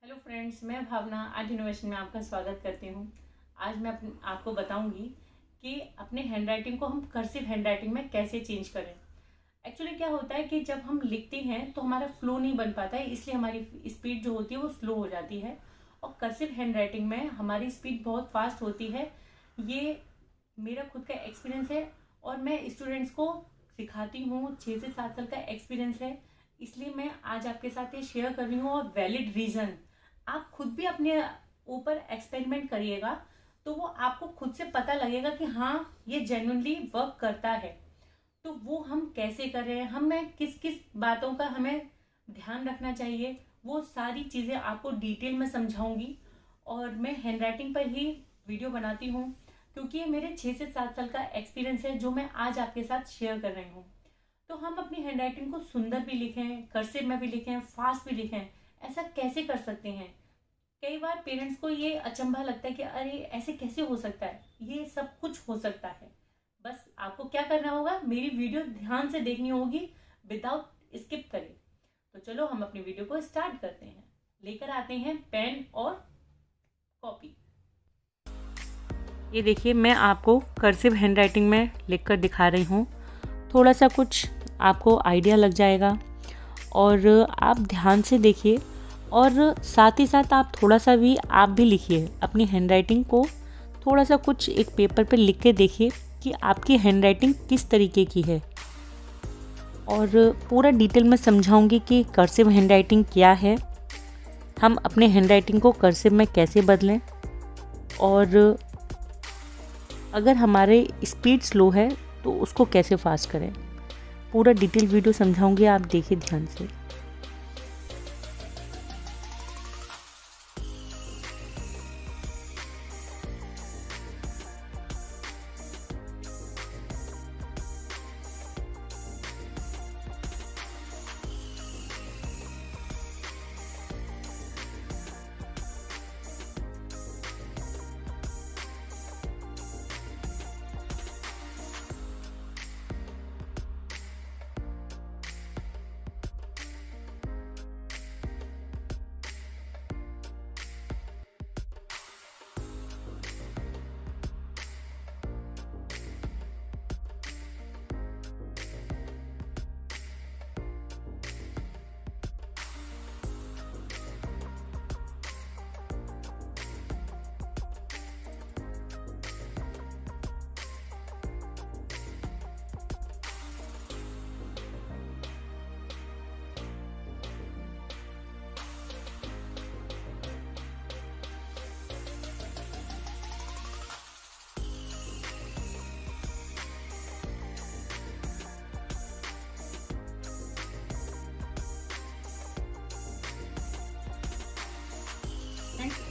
Hello friends, मैं भावना art innovation में आपका स्वागत करती हूँ। आज मैं आपको बताऊंगी कि अपने हैंडराइटिंग को हम कर्सिव हैंडराइटिंग में कैसे चेंज करें। एक्चुअली क्या होता है कि जब हम लिखते हैं तो हमारा फ्लो नहीं बन पाता है, इसलिए हमारी स्पीड जो होती है वो स्लो हो जाती है। और कर्सिव हैंडराइटिंग में हमारी स्पीड बहुत फास्ट होती है। ये मेरा खुद का एक्सपीरियंस है और मैं स्टूडेंट्स को सिखाती हूँ। 6 से 7 साल का एक्सपीरियंस है, इसलिए मैं आज आपके साथ ये शेयर कर रही हूँ। और वैलिड रीज़न, आप खुद भी अपने ऊपर एक्सपेरिमेंट करिएगा तो वो आपको खुद से पता लगेगा कि हाँ, ये जेन्युइनली वर्क करता है। तो वो हम कैसे कर रहे हैं, हमें किस किस बातों का हमें ध्यान रखना चाहिए, वो सारी चीज़ें आपको डिटेल में समझाऊंगी। और मैं हैंडराइटिंग पर ही वीडियो बनाती हूँ क्योंकि ये मेरे 6 से 7 साल का एक्सपीरियंस है जो मैं आज आपके साथ शेयर कर रही हूँ। तो हम अपनी हैंडराइटिंग को सुंदर भी लिखें, कर्सिव में भी लिखें, फास्ट भी लिखें, ऐसा कैसे कर सकते हैं। कई बार पेरेंट्स को ये अचंभा लगता है कि अरे ऐसे कैसे हो सकता है। ये सब कुछ हो सकता है, बस आपको क्या करना होगा, मेरी वीडियो ध्यान से देखनी होगी विदाउट स्किप करे। तो चलो हम अपनी वीडियो को स्टार्ट करते हैं। लेकर आते हैं पेन और कॉपी। ये देखिए, मैं आपको कर्सिव हैंडराइटिंग में लिखकर दिखा रही हूँ। थोड़ा सा कुछ आपको आइडिया लग जाएगा और आप ध्यान से देखिए और साथ ही साथ आप थोड़ा सा भी आप भी लिखिए अपनी हैंडराइटिंग को। थोड़ा सा कुछ एक पेपर पे लिख के देखिए कि आपकी हैंडराइटिंग किस तरीके की है। और पूरा डिटेल में समझाऊंगी कि कर्सिव हैंडराइटिंग क्या है, हम अपने हैंडराइटिंग को कर्सिव में कैसे बदलें, और अगर हमारे स्पीड स्लो है तो उसको कैसे फास्ट करें। पूरा डिटेल वीडियो समझाऊंगी, आप देखिए ध्यान से।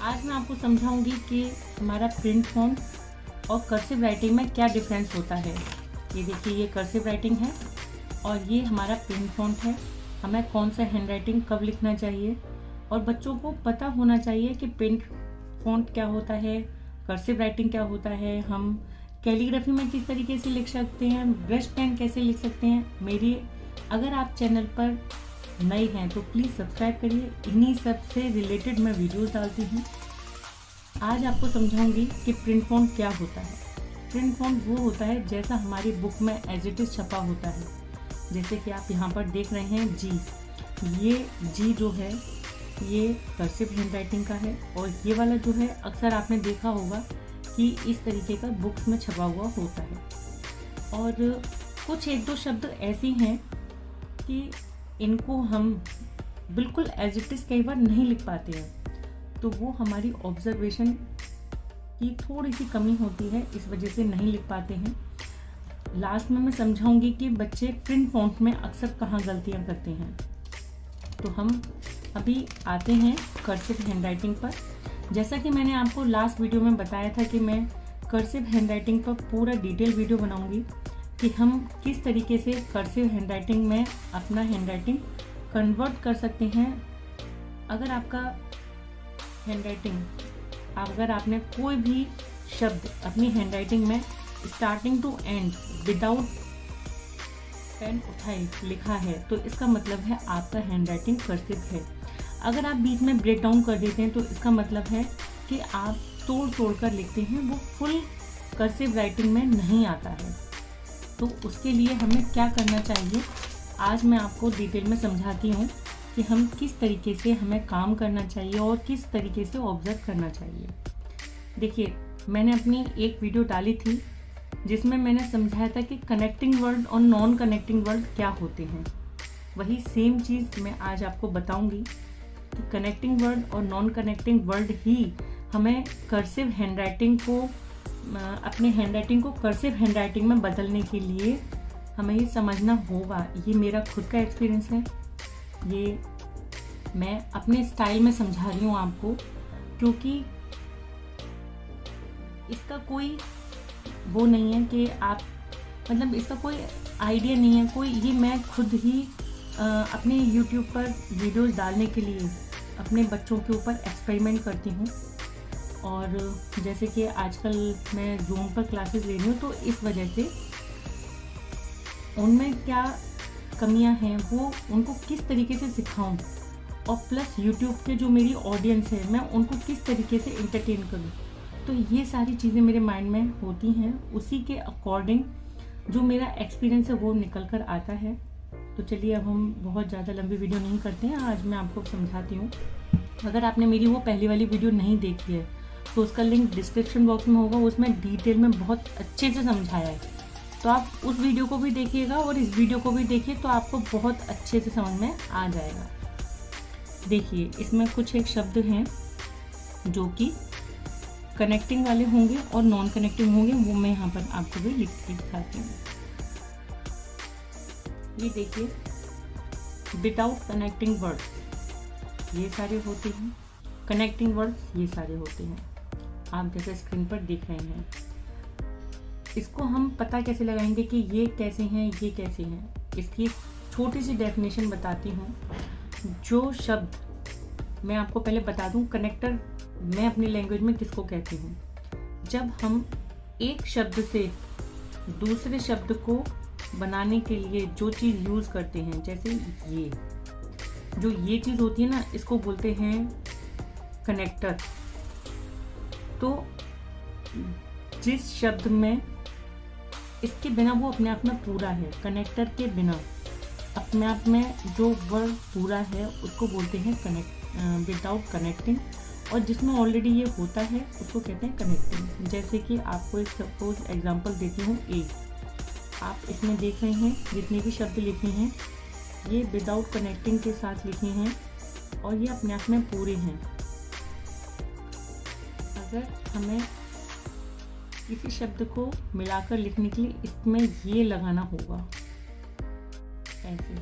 आज मैं आपको समझाऊंगी कि हमारा प्रिंट फॉन्ट और कर्सिव राइटिंग में क्या डिफरेंस होता है। ये देखिए, ये कर्सिव राइटिंग है और ये हमारा प्रिंट फॉन्ट है। हमें कौन सा हैंड राइटिंग कब लिखना चाहिए, और बच्चों को पता होना चाहिए कि प्रिंट फॉन्ट क्या होता है, कर्सिव राइटिंग क्या होता है, हम कैलीग्राफी में किस तरीके से लिख सकते हैं, ब्रश पेन कैसे लिख सकते हैं। मेरी अगर आप चैनल पर नए हैं तो प्लीज़ सब्सक्राइब करिए, इन्हीं सब से रिलेटेड मैं वीडियोस डालती हूँ। आज आपको समझाऊंगी कि प्रिंट फॉन्ट क्या होता है। प्रिंट फॉन्ट वो होता है जैसा हमारी बुक में एज इट इज़ छपा होता है। जैसे कि आप यहाँ पर देख रहे हैं जी, ये जी जो है ये कर्सिव हैंडराइटिंग का है, और ये वाला जो है अक्सर आपने देखा होगा कि इस तरीके का बुक्स में छपा हुआ होता है। और कुछ एक दो शब्द ऐसी हैं कि इनको हम बिल्कुल एज इट इज़ कई बार नहीं लिख पाते हैं, तो वो हमारी ऑब्जर्वेशन की थोड़ी सी कमी होती है, इस वजह से नहीं लिख पाते हैं। लास्ट में मैं समझाऊंगी कि बच्चे प्रिंट फॉन्ट में अक्सर कहाँ गलतियाँ करते हैं। तो हम अभी आते हैं कर्सिव हैंडराइटिंग पर। जैसा कि मैंने आपको लास्ट वीडियो में बताया था कि मैं कर्सिव हैंडराइटिंग पर पूरा डिटेल वीडियो बनाऊंगी कि हम किस तरीके से कर्सिव हैंडराइटिंग में अपना हैंडराइटिंग कन्वर्ट कर सकते हैं। अगर आपका हैंडराइटिंग, अगर आपने कोई भी शब्द अपनी हैंडराइटिंग में starting to end without pen उठाए लिखा है, तो इसका मतलब है आपका हैंडराइटिंग कर्सिव है। अगर आप बीच में ब्रेक डाउन कर देते हैं तो इसका मतलब है कि आप तोड़ तोड़ कर लिखते हैं, वो फुल कर्सिव राइटिंग में नहीं आता है। तो उसके लिए हमें क्या करना चाहिए, आज मैं आपको डिटेल में समझाती हूँ कि हम किस तरीके से हमें काम करना चाहिए और किस तरीके से ऑब्जर्व करना चाहिए। देखिए, मैंने अपनी एक वीडियो डाली थी जिसमें मैंने समझाया था कि कनेक्टिंग वर्ड और नॉन कनेक्टिंग वर्ड क्या होते हैं। वही सेम चीज़ मैं आज आपको बताऊंगी कि कनेक्टिंग वर्ड और नॉन कनेक्टिंग वर्ड ही हमें कर्सिव हैंडराइटिंग को, अपने हैंडराइटिंग को कर्सिव हैंडराइटिंग में बदलने के लिए हमें ये समझना होगा। ये मेरा खुद का एक्सपीरियंस है, ये मैं अपने स्टाइल में समझा रही हूँ आपको, क्योंकि इसका कोई वो नहीं है कि आप, मतलब इसका कोई आइडिया नहीं है कोई, ये मैं खुद ही अपने YouTube पर वीडियोस डालने के लिए अपने बच्चों के ऊपर एक्सपेरिमेंट करती हूँ। और जैसे कि आजकल मैं Zoom पर क्लासेस ले रही हूँ, तो इस वजह से उनमें क्या कमियां हैं वो उनको किस तरीके से सिखाऊं, और प्लस YouTube के जो मेरी ऑडियंस है मैं उनको किस तरीके से एंटरटेन करूं। तो ये सारी चीज़ें मेरे माइंड में होती हैं, उसी के अकॉर्डिंग जो मेरा एक्सपीरियंस है वो निकल कर आता है। तो चलिए, अब हम बहुत ज़्यादा लंबी वीडियो नहीं करते हैं, आज मैं आपको समझाती हूँ। अगर आपने मेरी वो पहली वाली वीडियो नहीं देखी है तो उसका लिंक डिस्क्रिप्शन बॉक्स में होगा, उसमें डिटेल में बहुत अच्छे से समझाया है। तो आप उस वीडियो को भी देखिएगा और इस वीडियो को भी देखिए, तो आपको बहुत अच्छे से समझ में आ जाएगा। देखिए, इसमें कुछ एक शब्द हैं जो कि कनेक्टिंग वाले होंगे और नॉन कनेक्टिंग होंगे, वो मैं यहाँ पर आपको भी लिख के दिखाती हूँ। ये देखिए, विदाउट कनेक्टिंग वर्ड ये सारे होते हैं, कनेक्टिंग वर्ड्स ये सारे होते हैं, आप जैसे स्क्रीन पर देख रहे हैं। इसको हम पता कैसे लगाएंगे कि ये कैसे हैं, ये कैसे हैं, इसकी छोटी सी डेफिनेशन बताती हूँ। जो शब्द मैं आपको पहले बता दूँ, कनेक्टर मैं अपनी लैंग्वेज में किसको कहती हूँ, जब हम एक शब्द से दूसरे शब्द को बनाने के लिए जो चीज़ यूज़ करते हैं, जैसे ये जो ये चीज़ होती है ना, इसको बोलते हैं कनेक्टर। तो जिस शब्द में इसके बिना वो अपने आप में पूरा है, कनेक्टर के बिना अपने आप में जो वर्ड पूरा है उसको बोलते हैं विदाउट कनेक्टिंग, और जिसमें ऑलरेडी ये होता है उसको कहते हैं कनेक्टिंग। जैसे कि आपको एक सपोज एग्जांपल देती हूँ, आप इसमें देख रहे हैं जितने भी शब्द लिखे हैं ये विदाउट कनेक्टिंग के साथ लिखे हैं और ये अपने आप में पूरे हैं। अगर हमें किसी शब्द को मिलाकर लिखने के लिए इसमें ये लगाना होगा ऐसे।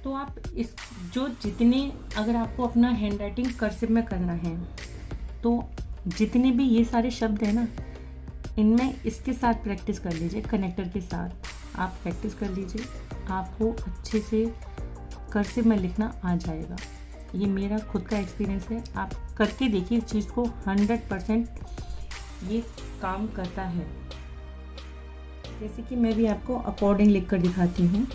तो आप इस जो जितने, अगर आपको अपना हैंड राइटिंग कर्सिव में करना है तो जितने भी ये सारे शब्द हैं ना, इनमें इसके साथ प्रैक्टिस कर लीजिए, कनेक्टर के साथ आप प्रैक्टिस कर लीजिए, आपको अच्छे से कर्सिव में लिखना आ जाएगा। ये मेरा खुद का एक्सपीरियंस है, आप करके देखिए इस चीज़ को, 100% ये काम करता है। जैसे कि मैं भी आपको अकॉर्डिंग लिख कर दिखाती हूँ।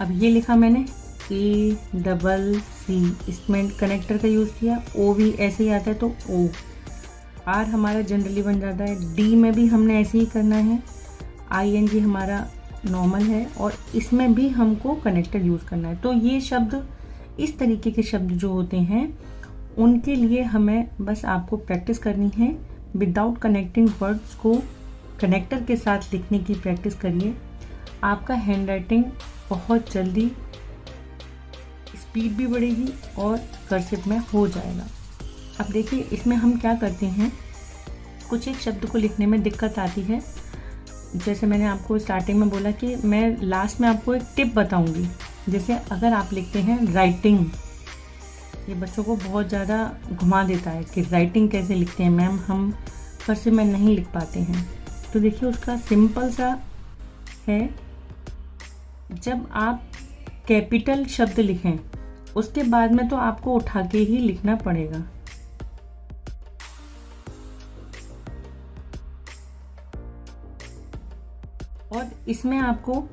अब ये लिखा मैंने ACC, इसमें कनेक्टर का यूज़ किया, O भी ऐसे ही आता है तो O, R हमारा जनरली बन जाता है, D में भी हमने ऐसे ही करना है, ING हमारा नॉर्मल है, और इसमें भी हमको कनेक्टर यूज़ करना है। तो ये शब्द, इस तरीके के शब्द जो होते हैं उनके लिए हमें बस आपको प्रैक्टिस करनी है। विदाउट कनेक्टिंग वर्ड्स को कनेक्टर के साथ लिखने की प्रैक्टिस करिए, आपका हैंड राइटिंग बहुत जल्दी स्पीड भी बढ़ेगी और कर्सिव में हो जाएगा। अब देखिए, इसमें हम क्या करते हैं, कुछ एक शब्द को लिखने में दिक्कत आती है। जैसे मैंने आपको स्टार्टिंग में बोला कि मैं लास्ट में आपको एक टिप बताऊंगी। जैसे अगर आप लिखते हैं राइटिंग, ये बच्चों को बहुत ज़्यादा घुमा देता है कि राइटिंग कैसे लिखते हैं मैम, हम कर्सिव में नहीं लिख पाते हैं। तो देखिए, उसका सिंपल सा है, जब आप कैपिटल शब्द लिखें उसके बाद में तो आपको उठा के ही लिखना पड़ेगा। और इसमें आपको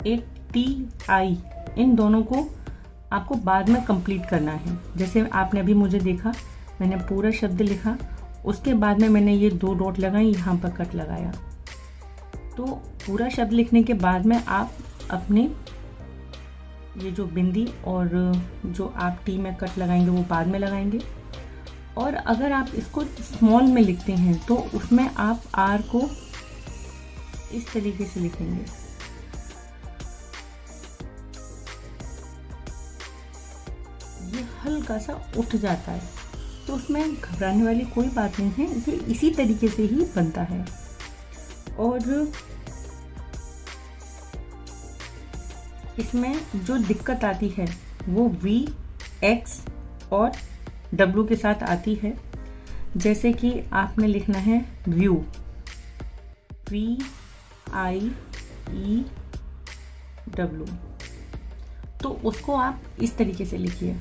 एक टी आई इन दोनों को आपको बाद में कंप्लीट करना है। जैसे आपने अभी मुझे देखा, मैंने पूरा शब्द लिखा, उसके बाद में मैंने ये 2 डॉट लगाई, यहाँ पर कट लगाया। तो पूरा शब्द लिखने के बाद में आप अपने ये जो बिंदी और जो आप टी में कट लगाएंगे वो बाद में लगाएंगे। और अगर आप इसको स्मॉल में लिखते हैं तो उसमें आप आर को इस तरीके से लिखेंगे। ये हल्का सा उठ जाता है, तो उसमें घबराने वाली कोई बात नहीं है, ये इसी तरीके से ही बनता है। और इसमें जो दिक्कत आती है वो V, X और W के साथ आती है। जैसे कि आपने लिखना है व्यू, VIEW, तो उसको आप इस तरीके से लिखिए।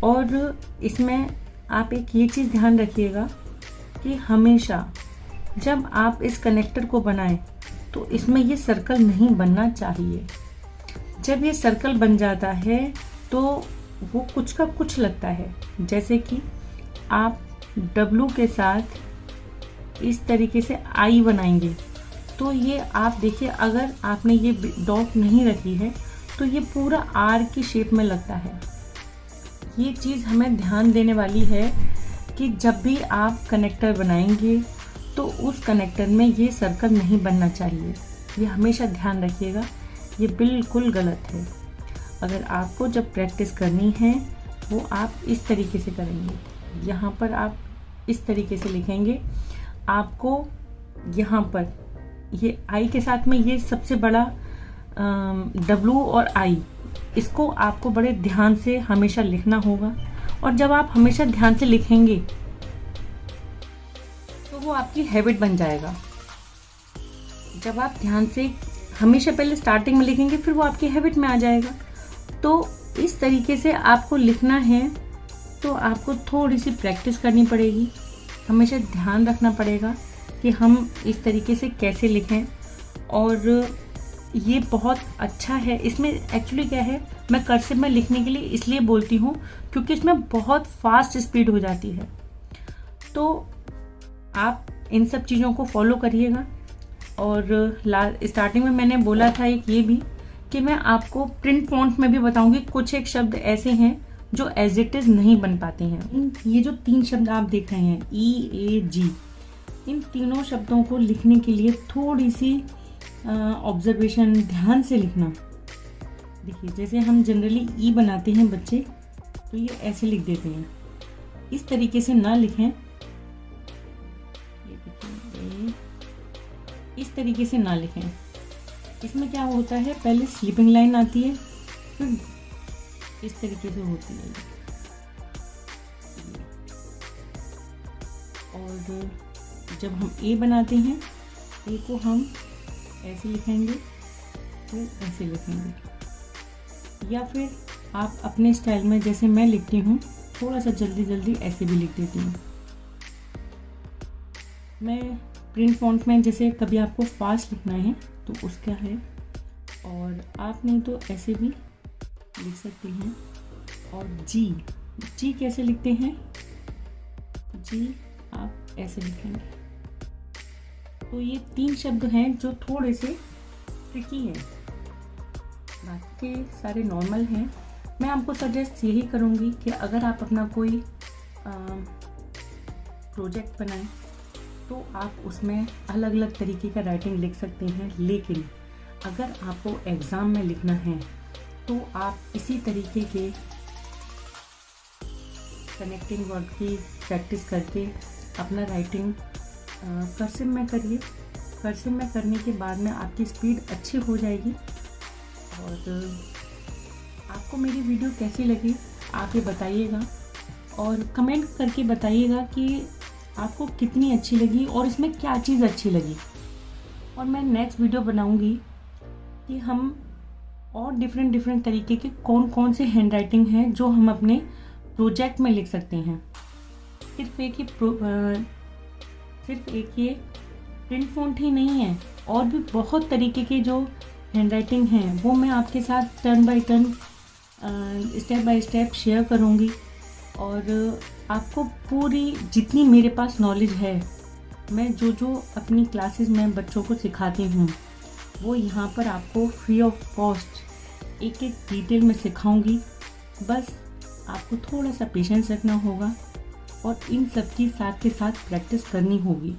और इसमें आप एक ये चीज़ ध्यान रखिएगा कि हमेशा जब आप इस कनेक्टर को बनाएं तो इसमें ये सर्कल नहीं बनना चाहिए। जब ये सर्कल बन जाता है तो वो कुछ का कुछ लगता है। जैसे कि आप W के साथ इस तरीके से I बनाएंगे तो ये आप देखिए, अगर आपने ये डॉट नहीं रखी है तो ये पूरा R की शेप में लगता है। ये चीज़ हमें ध्यान देने वाली है कि जब भी आप कनेक्टर बनाएंगे तो उस कनेक्टर में ये सर्कल नहीं बनना चाहिए। ये हमेशा ध्यान रखिएगा, ये बिल्कुल गलत है। अगर आपको जब प्रैक्टिस करनी है वो आप इस तरीके से करेंगे। यहाँ पर आप इस तरीके से लिखेंगे। आपको यहाँ पर ये आई के साथ में ये सबसे बड़ा W और I, इसको आपको बड़े ध्यान से हमेशा लिखना होगा। और जब आप हमेशा ध्यान से लिखेंगे तो वो आपकी हैबिट बन जाएगा। जब आप ध्यान से हमेशा पहले स्टार्टिंग में लिखेंगे फिर वो आपकी हैबिट में आ जाएगा। तो इस तरीके से आपको लिखना है, तो आपको थोड़ी सी प्रैक्टिस करनी पड़ेगी। हमेशा ध्यान रखना पड़ेगा कि हम इस तरीके से कैसे लिखें। और ये बहुत अच्छा है। इसमें एक्चुअली क्या है, मैं कर्सिव में लिखने के लिए इसलिए बोलती हूँ क्योंकि इसमें बहुत फास्ट स्पीड हो जाती है। तो आप इन सब चीज़ों को फॉलो करिएगा। और स्टार्टिंग में मैंने बोला था एक ये भी कि मैं आपको प्रिंट फॉन्ट में भी बताऊंगी। कुछ एक शब्द ऐसे हैं जो एज इट इज़ नहीं बन पाते हैं। ये जो 3 शब्द आप देख रहे हैं EAG, इन तीनों शब्दों को लिखने के लिए थोड़ी सी ऑब्जर्वेशन, ध्यान से लिखना। देखिए, जैसे हम जनरली ई बनाते हैं बच्चे, तो ये ऐसे लिख देते हैं। इस तरीके से ना लिखें, इस तरीके से ना लिखें। इसमें क्या होता है, पहले स्लीपिंग लाइन आती है, फिर इस तरीके से होती है। और जब हम ए बनाते हैं, ए को हम ऐसे लिखेंगे, फिर ऐसे लिखेंगे। या फिर आप अपने स्टाइल में, जैसे मैं लिखती हूँ, थोड़ा सा जल्दी जल्दी ऐसे भी लिख देती हूँ। मैं प्रिंट फॉन्ट में जैसे कभी आपको फास्ट लिखना है तो उसका है, और आप नहीं तो ऐसे भी लिख सकती हैं। और जी कैसे लिखते हैं, जी आप ऐसे लिखेंगे। तो ये 3 शब्द हैं जो थोड़े से ट्रिकी हैं, बाकी सारे नॉर्मल हैं। मैं आपको सजेस्ट यही करूँगी कि अगर आप अपना कोई प्रोजेक्ट बनाएं तो आप उसमें अलग अलग तरीके का राइटिंग लिख सकते हैं, लेकिन अगर आपको एग्ज़ाम में लिखना है तो आप इसी तरीके के कनेक्टिंग वर्ड की प्रैक्टिस करके अपना राइटिंग कर्सिव में करिए। कर्सिव में करने के बाद में आपकी स्पीड अच्छी हो जाएगी। और आपको मेरी वीडियो कैसी लगी आप ये बताइएगा, और कमेंट करके बताइएगा कि आपको कितनी अच्छी लगी और इसमें क्या चीज़ अच्छी लगी। और मैं नेक्स्ट वीडियो बनाऊंगी कि हम और डिफरेंट डिफरेंट तरीके के कौन कौन से हैंड राइटिंग हैं जो हम अपने प्रोजेक्ट में लिख सकते हैं। सिर्फ एक ये प्रिंट फ़ॉन्ट ही नहीं है, और भी बहुत तरीके के जो हैंड राइटिंग हैं वो मैं आपके साथ turn by turn step by step share करूँगी। और आपको पूरी जितनी मेरे पास नॉलेज है, मैं जो अपनी क्लासेस में बच्चों को सिखाती हूँ वो यहाँ पर आपको फ्री ऑफ कॉस्ट एक एक डिटेल में सिखाऊंगी। बस आपको थोड़ा सा पेशेंस रखना होगा और इन सब की साथ के साथ प्रैक्टिस करनी होगी।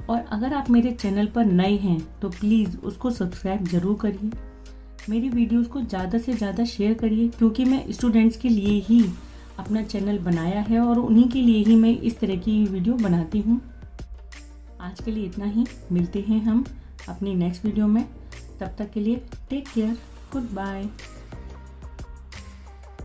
और अगर आप मेरे चैनल पर नए हैं तो प्लीज़ उसको सब्सक्राइब ज़रूर करिए, मेरी वीडियोस को ज़्यादा से ज़्यादा शेयर करिए, क्योंकि मैं स्टूडेंट्स के लिए ही अपना चैनल बनाया है और उन्हीं के लिए ही मैं इस तरह की वीडियो बनाती हूँ। आज के लिए इतना ही, मिलते हैं हम अपनी नेक्स्ट वीडियो में। तब तक के लिए टेक केयर, गुड बाय।